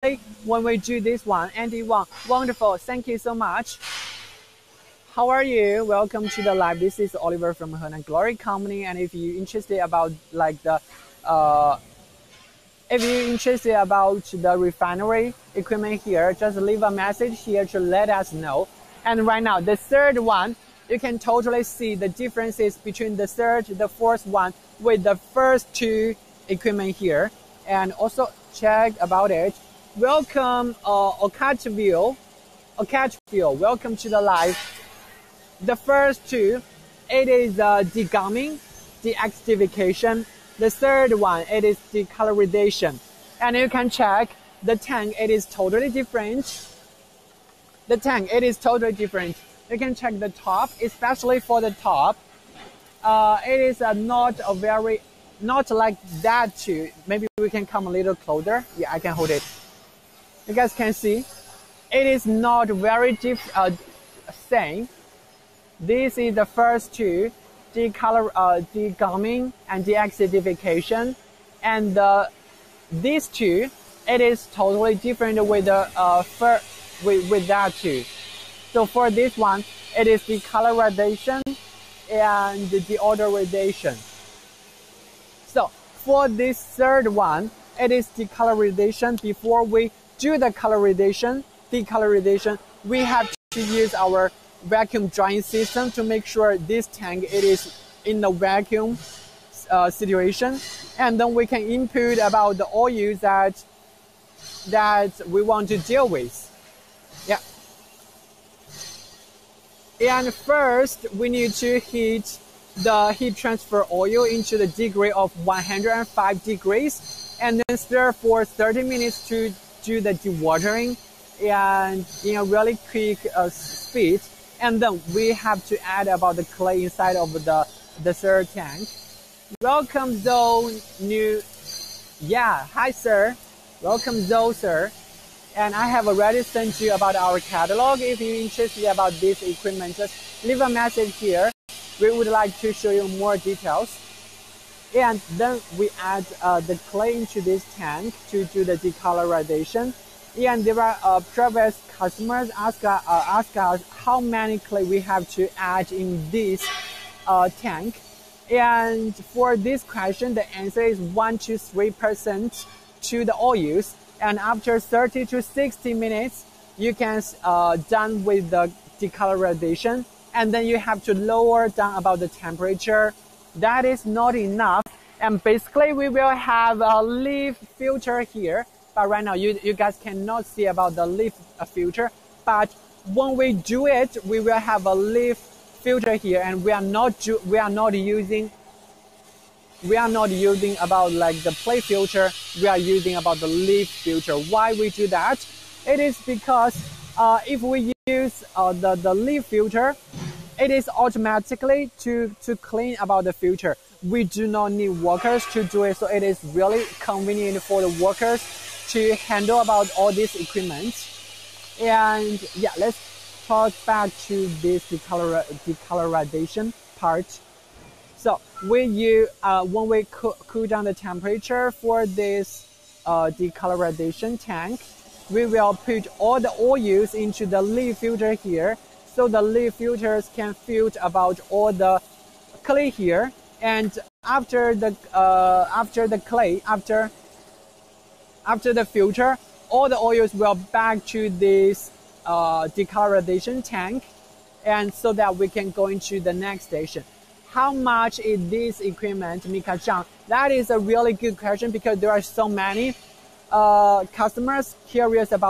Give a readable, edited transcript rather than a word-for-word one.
when we do this one. Andy Wang, wonderful. Thank you so much. How are you? Welcome to the live. This is Oliver from Henan Doing Company. And if you're interested about the refinery equipment here, just leave a message here to let us know. And right now, the third one, you can totally see the differences between the third, the fourth one with the first two equipment here. And also check about it. Welcome, Okachville. Welcome to the live. The first two, it is degumming, deacidification. The third one, it is decolorization. And you can check the tank, it is totally different. The tank, it is totally different. You can check the top, especially for the top. It is not like that too. Maybe we can come a little closer. Yeah, I can hold it. You guys can see, it is not very same. This is the first two, degumming and deacidification, and these two, it is totally different with the with that two. So for this one, it is decolorization and deodorization. So for this third one, it is decolorization. Before we do the decolorization, we have to use our vacuum drying system to make sure this tank it is in the vacuum situation, and then we can input about the oils that we want to deal with. Yeah. And first we need to heat the heat transfer oil into the degree of 105 degrees, and then stir for 30 minutes to do the dewatering and in a really quick speed. And then we have to add about the clay inside of the third tank. Welcome, Zoe. Hi, sir. Welcome, Zoe, sir. And I have already sent you about our catalog. If you're interested about this equipment, just leave a message here. We would like to show you more details. And then we add the clay into this tank to do the decolorization. And there are previous customers ask us how many clay we have to add in this tank. And for this question, the answer is 1 to 3% to the oils. And after 30 to 60 minutes, you can done with the decolorization. And then you have to lower down about the temperature. That is not enough. And basically, we will have a leaf filter here. But right now, you guys cannot see about the leaf filter. But when we do it, we will have a leaf filter here, and we are not using about like the plate filter. We are using about the leaf filter. Why we do that? It is because if we use the leaf filter, it is automatically to clean about the filter. We do not need workers to do it, so it is really convenient for the workers to handle about all this equipment. And yeah, let's talk back to this decolorization part. So when we cool down the temperature for this decolorization tank, we will put all the oils into the leaf filter here, so the leaf filters can filter about all the clay here. And after the filter, all the oils will back to this decolorization tank, and so that we can go into the next station. How much is this equipment, Mika Zhang? That is a really good question, because there are so many customers curious about